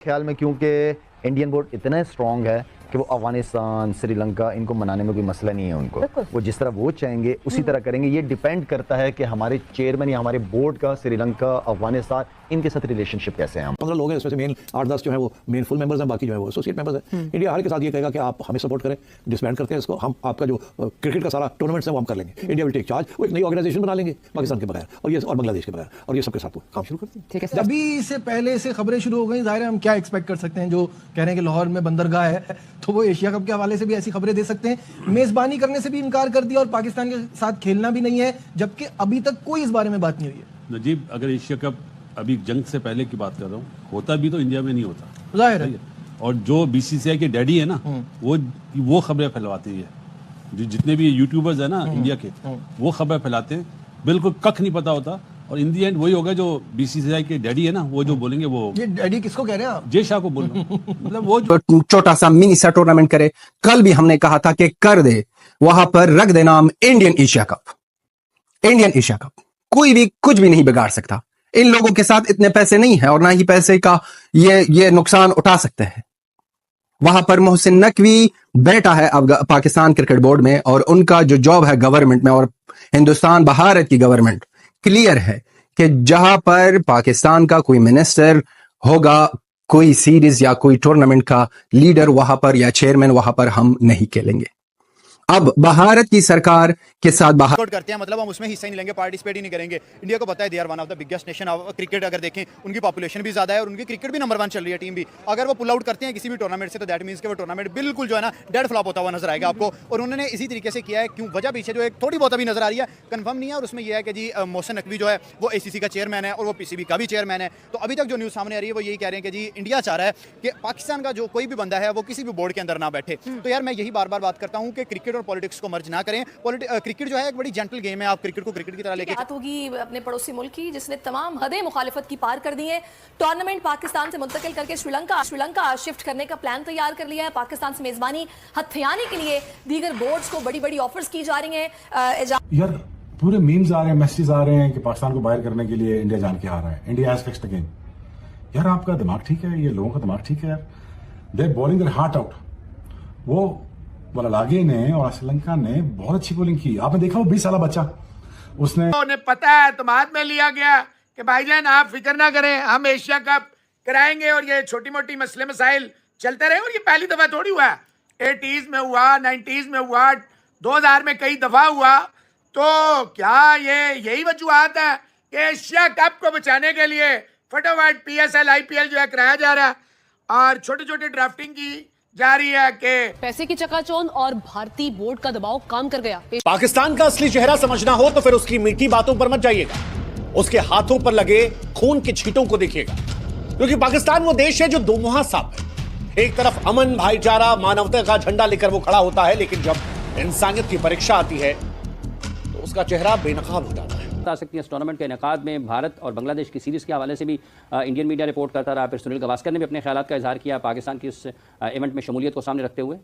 ख्याल में क्योंकि इंडियन बोर्ड इतना स्ट्रांग है कि वो अफगानिस्तान, श्रीलंका इनको मनाने में कोई मसला नहीं है उनको। वो जिस तरह वो चाहेंगे उसी तरह करेंगे। ये डिपेंड करता है कि हमारे चेयरमैन या हमारे बोर्ड का श्रीलंका, अफगानिस्तान इनके साथ रिलेशनशिप कैसे हैं। हम 15 लोग हैं, इसमें से मेन 8-10 जो है वो मेन फुल मेंबर्स हैं, बाकी जो है वो एसोसिएट मेंबर्स हैं। इंडिया हर के साथ ये कहेगा कि आप हमें सपोर्ट करें, डिसबैंड करते हैं इसको, हम आपका जो क्रिकेट का सारा टूर्नामेंट्स है वो हम कर लेंगे। इंडिया विल टेक चार्ज, वो एक नई ऑर्गेनाइजेशन बना लेंगे पाकिस्तान के बगैर और बांग्लादेश के बगैर, और ये सबके साथ काम शुरू करते हैं। ठीक है। अभी से पहले से खबरें शुरू हो गई, जाहिर है हम क्या एक्सपेक्ट कर सकते हैं। जो कह रहे हैं कि लाहौर में बंदरगाह है तो वो एशिया कप के हवाले से भी ऐसी खबरें दे सकते हैं। मेजबानी करने से भी इनकार कर दिया और पाकिस्तान के साथ खेलना भी नहीं है, जबकि अभी तक कोई इस बारे में बात नहीं हुई है। नजीब, अगर एशिया कप अभी जंग से पहले की बात कर रहा हूँ, होता भी तो इंडिया में नहीं होता, जाहिर है। और जो बीसीसीआई के डैडी है ना, वो खबरें फैलवाते हैं। जितने भी यूट्यूबर्स है ना इंडिया के, वो खबरें फैलाते हैं, बिल्कुल कख नहीं पता होता। और इन दी एंड वही होगा जो बीसीसीआई के डैडी है ना, वो जो बोलेंगे वो। ये डैडी किसको कह रहे हैं आप? जय शाह को बोल रहा हूं। मतलब वो छोटा सा मिनी सा टूर्नामेंट करे। कल भी हमने कहा था कि कर दे, वहां पर रख दे नाम Indian Asia cup. Indian Asia cup कोई भी कुछ भी नहीं बिगाड़ सकता। इन लोगों के साथ इतने पैसे नहीं है और ना ही पैसे का ये नुकसान उठा सकते हैं। वहां पर मोहसिन नकवी बैठा है अब पाकिस्तान क्रिकेट बोर्ड में, और उनका जो जॉब है गवर्नमेंट में, और हिंदुस्तान भारत की गवर्नमेंट क्लियर है कि जहां पर पाकिस्तान का कोई मिनिस्टर होगा, कोई सीरीज या कोई टूर्नामेंट का लीडर वहां पर या चेयरमैन वहां पर हम नहीं खेलेंगे। अब भारत की सरकार के साथ बाहर करते हैं, मतलब हम उसमें हिस्सा नहीं लेंगे, पार्टिसिपेट ही नहीं करेंगे। इंडिया को पता है they are one of the biggest nation of cricket. अगर देखें उनकी पॉपुलेशन भी ज्यादा है और उनकी क्रिकेट भी नंबर 1 चल रही है टीम भी। अगर वो पुल आउट करते हैं किसी भी टूर्नामेंट से, तो दैट मींस कि वो टूर्नामेंट बिल्कुल जो है ना डेड फ्लॉप होता हुआ नजर आएगा आपको। और उन्होंने इसी तरीके से किया है। क्यों वजह पीछे जो एक थोड़ी बहुत अभी नजर आ रही है, कंफर्म नहीं है, और उसमें यह है कि जी मोहसिन नकवी जो है वो ACC का चेयरमैन है और वो PCB का भी चेयरमैन है। तो अभी तक जो न्यूज़ सामने आ रही है वो यही कह रहे हैं कि जी इंडिया चाह रहा है कि पाकिस्तान का जो कोई भी बंदा है वो किसी भी बोर्ड के अंदर ना बैठे। तो यार मैं यही बार बार बात करता हूँ कि क्रिकेट और पॉलिटिक्स को मर्ज ना करें। क्रिकेट जो है एक बड़ी जेंटल गेम है, आप क्रिकेट को क्रिकेट की तरह लेके बात होगी अपने पड़ोसी मुल्क की, जिसने तमाम हदें मुखालिफत की पार कर दी है। टूर्नामेंट पाकिस्तान से मुंतकिल करके श्रीलंका शिफ्ट करने का प्लान तैयार कर लिया है। पाकिस्तान से मेजबानी हथियाने के लिए दीगर बोर्ड्स को बड़ी बड़ी ऑफर्स की जा रही हैं। यार पूरे मीम्स आ रहे हैं, मैसेज आ रहे हैं कि पाकिस्तान को बाहर करने के लिए इंडिया जान के आ रहा है। India has fixed the game. यार आपका दिमाग ठीक है, ये लोगों का दिमाग ठीक है यार। They are bowling their heart out. वो वलालागे ने और श्रीलंका ने बहुत अच्छी बॉलिंग की। आपने देखा वो 20 साल बच्चा, उसने उन्हें पता है तो बाद में लिया गया कि भाईजान आप फिक्र ना करें, हम एशिया कप कराएंगे और ये छोटी मोटी मसले मसाइल चलते रहे। और ये पहली दफा थोड़ी हुआ, 80s में हुआ, 90s में हुआ, 2000 में कई दफा हुआ। तो क्या ये यही वजूहत है कि एशिया कप को बचाने के लिए फटाफट PSL IPL जो है कराया जा रहा है और छोटे छोटे ड्राफ्टिंग की जा रही है कि पैसे की चकाचौंध और भारतीय बोर्ड का दबाव काम कर गया। पाकिस्तान का असली चेहरा समझना हो तो फिर उसकी मीठी बातों पर मत जाइएगा, उसके हाथों पर लगे खून के छींटों को देखिएगा। क्योंकि पाकिस्तान वो देश है जो दोमुहा सांप है। एक तरफ अमन, भाईचारा, मानवता का झंडा लेकर वो खड़ा होता है, लेकिन जब इंसानियत की परीक्षा आती है तो उसका चेहरा बेनकाब हो जाता है। बता सकती हैं इस टूर्नामेंट के इनेकाद में भारत और बांग्लादेश की सीरीज़ के हवाले से भी इंडियन मीडिया रिपोर्ट करता रहा। फिर सुनील गावस्कर ने भी अपने ख्यालात का इजहार किया पाकिस्तान की इस इवेंट में शमूलियत को सामने रखते हुए।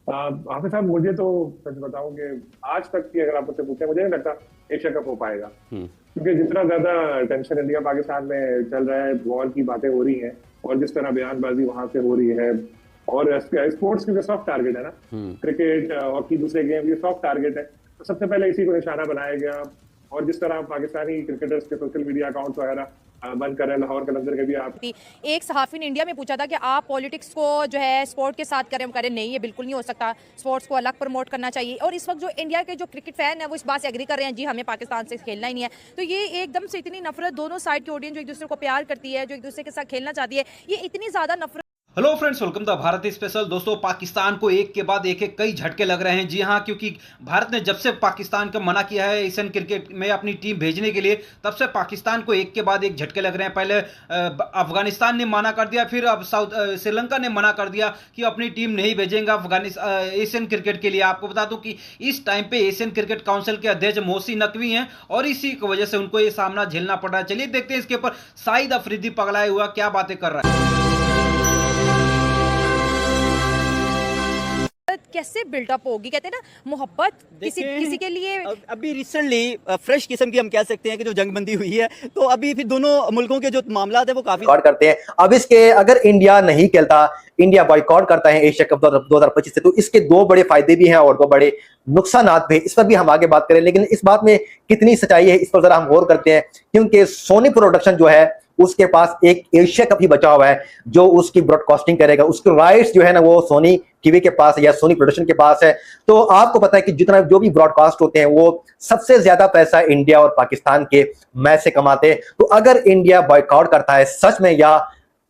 हाफिज साहब, मुझे तो सच बताऊं कि आज तक की अगर आप मुझसे पूछें, मुझे नहीं लगता एशिया कप हो पाएगा। क्योंकि जितना ज्यादा टेंशन इंडिया पाकिस्तान में चल रहा है, वॉर की बातें हो रही हैं और जिस तरह बयानबाजी वहां से हो रही है, और स्पोर्ट्स क्योंकि सॉफ्ट टारगेट है ना, क्रिकेट, हॉकी, दूसरे गेम, ये सॉफ्ट टारगेट है। तो सबसे पहले इसी को निशाना बनाया गया। और जिस तरह पाकिस्तानी क्रिकेटर्स के सोशल मीडिया अकाउंट्स वगैरह बंद कर रहे हैं, लाहौर कलंदर के भी आप। एक सहाफी ने इंडिया में पूछा था कि आप पॉलिटिक्स को जो है स्पोर्ट के साथ करें, नहीं, ये बिल्कुल नहीं हो सकता, स्पोर्ट्स को अलग प्रमोट करना चाहिए। और इस वक्त जो इंडिया के जो क्रिकेट फैन है वो इस बात से एग्री कर रहे हैं, जी हमें पाकिस्तान से खेलना ही नहीं है। तो ये एकदम से इतनी नफरत, दोनों साइड की ऑडियंस जो एक दूसरे को प्यार करती है, जो एक दूसरे के साथ खेलना चाहती है, ये इतनी ज्यादा नफरत। Hello friends, welcome the Bharat special. दोस्तों, पाकिस्तान को एक के बाद एक कई झटके लग रहे हैं। जी हां, क्योंकि भारत ने जब से पाकिस्तान का मना किया है एशियन क्रिकेट में अपनी टीम भेजने के लिए, तब से पाकिस्तान को एक के बाद एक झटके लग रहे हैं। पहले अफगानिस्तान ने मना कर दिया, फिर अब श्रीलंका ने मना कर दिया कि अपनी टीम नहीं भेजेंगे एशियन क्रिकेट के लिए। आपको बता दूं कि इस टाइम पे एशियन क्रिकेट काउंसिल के अध्यक्ष मोहसिन नकवी हैं और इसी की वजह से उनको ये सामना झेलना पड़ रहा है। चलिए देखते हैं इसके ऊपर शाहिद अफरीदी पगलाए हुआ क्या बातें कर रहा है। कैसे बिल्डअप होगी? कहते हैं ना मोहब्बत किसी के लिए अभी रिसेंटली फ्रेश किस्म की हम कह सकते हैं कि जो जंगबंदी हुई है, तो अभी फिर दोनों मुल्कों के जो मामला है वो काफी करते हैं। अब इसके अगर इंडिया नहीं खेलता, इंडिया बॉयकॉट करता है एशिया कप 2025 से, तो इसके दो बड़े फायदे भी हैं और दो बड़े नुकसान भी। इस पर भी हम आगे बात करें, लेकिन इस बात में कितनी सच्चाई है इस पर जरा हम गौर करते हैं, क्योंकि सोनी प्रोडक्शन जो है उसके पास एक एशिया कप ही बचा हुआ है जो उसकी ब्रॉडकास्टिंग करेगा। उसके राइट्स जो है ना वो सोनी टीवी के पास या सोनी प्रोडक्शन के पास है। तो आपको पता है कि जितना जो भी ब्रॉडकास्ट होते हैं वो सबसे ज्यादा पैसा इंडिया और पाकिस्तान के मैच से कमाते हैं। तो अगर इंडिया बॉयकॉट करता है सच में या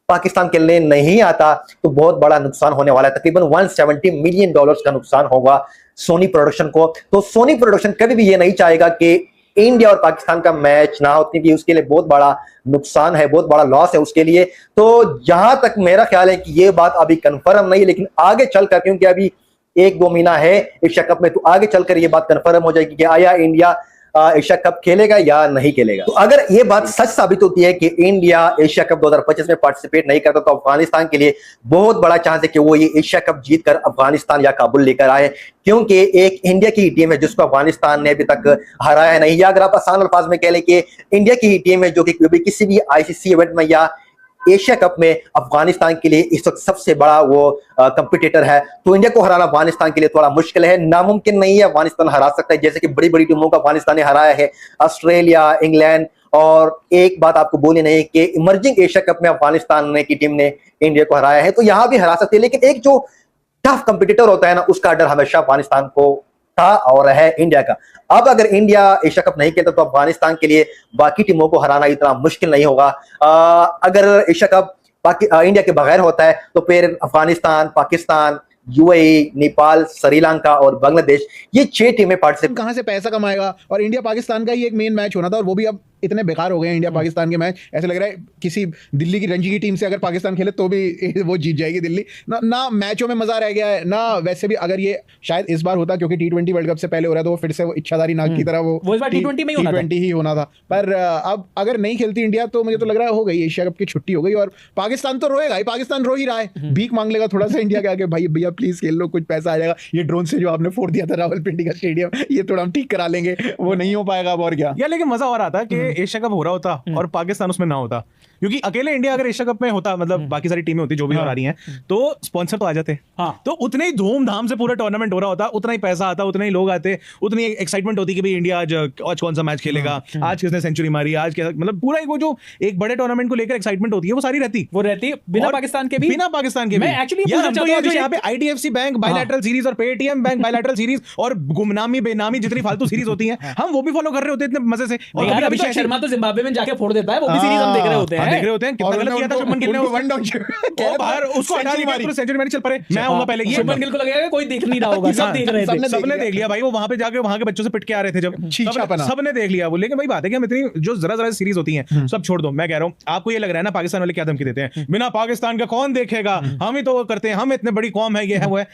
पाकिस्तान खेलने नहीं आता, तो बहुत बड़ा नुकसान होने वाला है। तकरीबन $170 मिलियन का नुकसान होगा सोनी प्रोडक्शन को। तो सोनी प्रोडक्शन कभी भी ये नहीं चाहेगा कि इंडिया और पाकिस्तान का मैच ना हो, क्योंकि उसके लिए बहुत बड़ा नुकसान है, बहुत बड़ा लॉस है उसके लिए। तो जहां तक मेरा ख्याल है कि ये बात अभी कंफर्म नहीं है, लेकिन आगे चलकर, क्योंकि अभी 1-2 महीना है एशिया कप में, तो आगे चलकर ये बात कंफर्म हो जाएगी कि आया इंडिया एशिया कप खेलेगा या नहीं खेलेगा। तो अगर ये बात सच साबित होती है कि इंडिया एशिया कप 2025 में पार्टिसिपेट नहीं करता, तो अफगानिस्तान के लिए बहुत बड़ा चांस है कि वो ये एशिया कप जीतकर अफगानिस्तान या काबुल लेकर आए, क्योंकि एक इंडिया की टीम है जिसको अफगानिस्तान ने अभी तक हराया नहीं। या अगर आप आसान अल्फाज में कह लें कि इंडिया की ही टीम है जो कि किसी भी आईसीसी इवेंट में या एशिया कप में अफगानिस्तान के लिए इस वक्त सबसे बड़ा वो कंपटीटर है। तो इंडिया को हराना अफगानिस्तान के लिए थोड़ा मुश्किल है, नामुमकिन नहीं है। अफगानिस्तान हरा सकता है, जैसे कि बड़ी बड़ी टीमों को अफगानिस्तान ने हराया है, ऑस्ट्रेलिया, इंग्लैंड। और एक बात आपको बोली नहीं कि इमर्जिंग एशिया कप में अफगानिस्तान की टीम ने इंडिया को हराया है, तो यहां भी हरा सकती है। लेकिन एक जो टफ कंपटीटर होता है ना, उसका डर हमेशा अफगानिस्तान को था और है इंडिया का। अब अगर इंडिया एशिया कप नहीं खेलता, तो अफगानिस्तान के लिए बाकी टीमों को हराना इतना मुश्किल नहीं होगा। अगर एशिया कप इंडिया के बगैर होता है, तो फिर अफगानिस्तान, पाकिस्तान, यूएई, नेपाल, श्रीलंका और बांग्लादेश, ये 6 टीमें पार्टिसिपेट। कहां से पैसा कमाएगा? और इंडिया पाकिस्तान का ही एक मेन मैच होना था, और वो भी अब इतने बेकार हो गए इंडिया पाकिस्तान के मैच। ऐसे लग रहा है किसी दिल्ली की रणजी की टीम से अगर पाकिस्तान खेले तो भी वो जीत जाएगी दिल्ली। ना मैचों में मजा रह गया है, ना वैसे भी अगर ये शायद इस बार होता, क्योंकि T20 वर्ल्ड कप से पहले हो रहा है, तो वो फिर से वो इच्छाधारी नाग की तरह वो इस बार T20 में ही होना था। पर अब अगर नहीं खेलती इंडिया, तो मुझे तो लग रहा है हो गई एशिया कप की छुट्टी हो गई। और पाकिस्तान तो रोएगा ही, पाकिस्तान रो ही रहा है, भीख मांग लेगा थोड़ा सा इंडिया के आगे, भाई भैया प्लीज खेल लो, कुछ पैसा आ जाएगा। ये ड्रोन से जो आपने फोड़ दिया था रावलपिंडी का स्टेडियम, ये थोड़ा हम ठीक करा लेंगे, वो नहीं हो पाएगा अब। और क्या यार, लेकिन मजा और आता कि एशिया कप हो रहा होता और पाकिस्तान उसमें ना होता, क्योंकि अकेले इंडिया अगर एशिया कप में होता, मतलब बाकी सारी टीमें होती जो भी आ रही हैं, तो स्पॉन्सर तो आ जाते। तो उतने ही धूमधाम से पूरा टूर्नामेंट हो रहा होता, उतना ही पैसा आता, उतने ही लोग आते, उतनी एक्साइटमेंट होती कि भाई इंडिया आज कौन सा मैच खेलेगा, आज किसने सेंचुरी मारी, आज क्या, मतलब पूरा वो जो एक बड़े टूर्नामेंट को लेकर एक्साइटमेंट होती है वो सारी रहती बिना पाकिस्तान के भी। बिना पाकिस्तान के भी। यहाँ पे IDFC बैंक बायलैटरल सीरीज और पेटीएम बैंक बायलैटरल सीरीज और गुमनामी बेनामी जितनी फालतू सीरीज होती हैं, हम वो भी फॉलो कर रहे होते हैं इतने मजे से। और अभिषेक शर्मा तो जिम्बाब्वे में जाके फोड़ देता है, वो भी सीरीज हम देख रहे होते हैं। कितना गलत किया था शुभमन गिल ने, वन डाउन बाहर उसको हटा दिया, सेंचुरी मारी, चल पड़े, मैं आऊंगा पहले। ये शुभमन गिल को लगेगा कोई देख नहीं रहा होगा, सब देख रहे थे, सबने देख लिया भाई। वो वहां पे जाके वहां के बच्चों से पिट के आ रहे थे जब, सबने देख लिया वो। लेकिन भाई बात है कि हम इतनी जो जरा सीरीज होती हैं सब छोड़ दो। मैं कह रहा हूँ, आपको ये लग रहा है ना पाकिस्तान वाले क्या धमकी देते हैं, बिना पाकिस्तान का कौन देखेगा, हम ही तो करते हैं, हम इतने बड़ी कौम है, ये है वो है।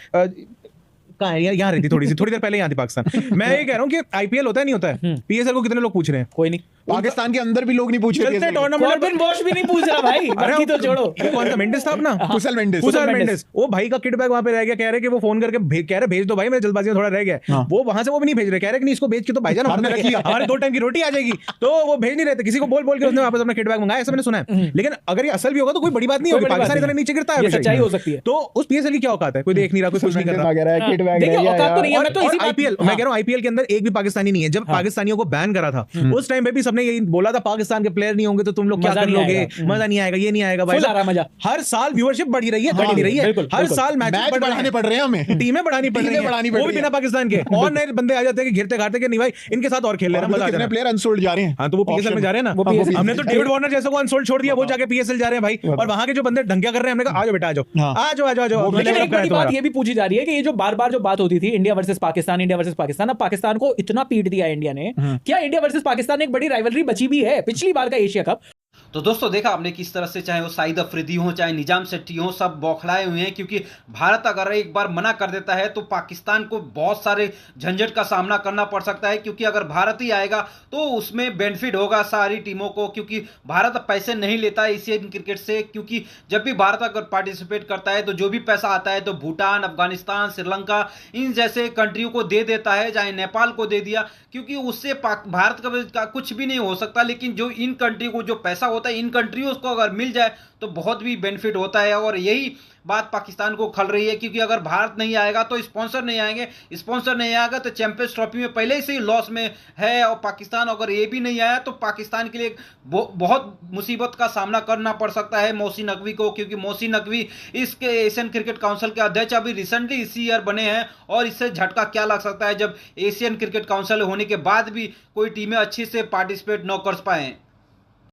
यहाँ रहती थोड़ी देर पहले यहाँ थी पाकिस्तान। मैं ये कह रहा हूँ कि IPL होता है नहीं होता है, PSL को कितने लोग पूछ रहे हैं? कोई नहीं, पाकिस्तान के अंदर भी लोग नहीं पूछ रहे, टूर्नामेंट बॉश भी नहीं पूछ रहा भाई। बाकी तो छोड़ो, कौन सा मेंडिस था अपना, कुशल मेंडिस, वो भाई का किट बैग वहां पे रह गया, कह रहे कि वो फोन करके कह रहे भेज दो भाई, मेरे जल्दबाजी में थोड़ा रह गया। वो वहां से वो भी नहीं भेज रहे, कह रहे कि नहीं इसको भेज के तो भाईजान हमने रख लिया, हमारे 2 टाइम की रोटी आ जाएगी, तो वो भेज नहीं रहे। किसी को बोल के उसने वापस अपना किट बैग मंगाया, ऐसा मैंने सुना है। लेकिन अगर ये असल भी होगा तो कोई बड़ी बात नहीं होगी, पाकिस्तान इतना नीचे गिरता है, सच्चाई हो सकती है। तो उस PSL की क्या औकात है, कोई देख नहीं रहा, कोई कुछ नहीं कर रहा। IPL, मैं कह रहा हूँ IPL के अंदर एक भी पाकिस्तानी नहीं है। जब पाकिस्तानियों को बैन करा था उस टाइम पे भी सबने यही बोला था, पाकिस्तान के प्लेयर नहीं होंगे तो तुम लोग क्या कर लोगे, मजा नहीं आएगा, ये नहीं आएगा भाई। हर साल व्यूअरशिप बढ़ी रही है, घटी रही है, हर साल मैच बढ़ाने पड़ रहे हैं, हमें टीमें बढ़ानी पड़ रही है, वो भी बिना पाकिस्तान के। और नए बंदे आ जाते हैं कि घिरते घाटते कि नहीं भाई इनके साथ और खेल लेना, मजा आ जाए। प्लेयर अनसोल्ड जा रहे हैं, हाँ तो वो PSL में जा रहे हैं ना। हमने तो डेविड वार्नर जैसे को अनसोल्ड छोड़ दिया, वो जाके PSL जा रहे हैं भाई। और वहां के जो बंदे ढंगिया कर रहे हैं, हमने कहा आ जाओ बेटा, आ जाओ। एक बड़ी बात ये भी पूछी जा रही है कि ये जो बार जो बात होती थी इंडिया वर्सेस पाकिस्तान, अब पाकिस्तान को इतना पीट दिया इंडिया ने, क्या इंडिया वर्सेस पाकिस्तान एक बड़ी राइवलरी बची भी है पिछली बार का एशिया कप? तो दोस्तों देखा आपने किस तरह से, चाहे वो शाहिद अफरीदी हो चाहे निजाम सेट्टी हो, सब बौखलाए हुए हैं, क्योंकि भारत अगर एक बार मना कर देता है तो पाकिस्तान को बहुत सारे झंझट का सामना करना पड़ सकता है, क्योंकि अगर भारत ही आएगा तो उसमें बेनिफिट होगा सारी टीमों को, क्योंकि भारत पैसे नहीं लेता है एशियन क्रिकेट से, क्योंकि जब भी भारत अगर पार्टिसिपेट करता है तो जो भी पैसा आता है तो भूटान, अफगानिस्तान, श्रीलंका इन जैसे कंट्रियों को दे देता है, चाहे नेपाल को दे दिया, क्योंकि उससे भारत का कुछ भी नहीं हो सकता। लेकिन जो इन कंट्री को जो पैसा होता है, इन कंट्रियों को अगर मिल जाए तो बहुत भी बेनिफिट होता है, और यही बात पाकिस्तान को खल रही है, क्योंकि अगर भारत नहीं आएगा तो स्पॉन्सर नहीं आएंगे, स्पॉन्सर नहीं आएगा तो चैंपियंस ट्रॉफी में पहले से ही लॉस में है, और पाकिस्तान अगर ये भी नहीं आया तो पाकिस्तान के लिए बहुत मुसीबत का सामना करना पड़ सकता है मोहसिन नकवी को, क्योंकि मोहसिन नकवी इसके एशियन क्रिकेट काउंसिल के अध्यक्ष अभी रिसेंटली इसी ईयर बने हैं, और इससे झटका क्या लग सकता है जब एशियन क्रिकेट काउंसिल होने के बाद भी कोई टीमें अच्छी से पार्टिसिपेट न कर पाए।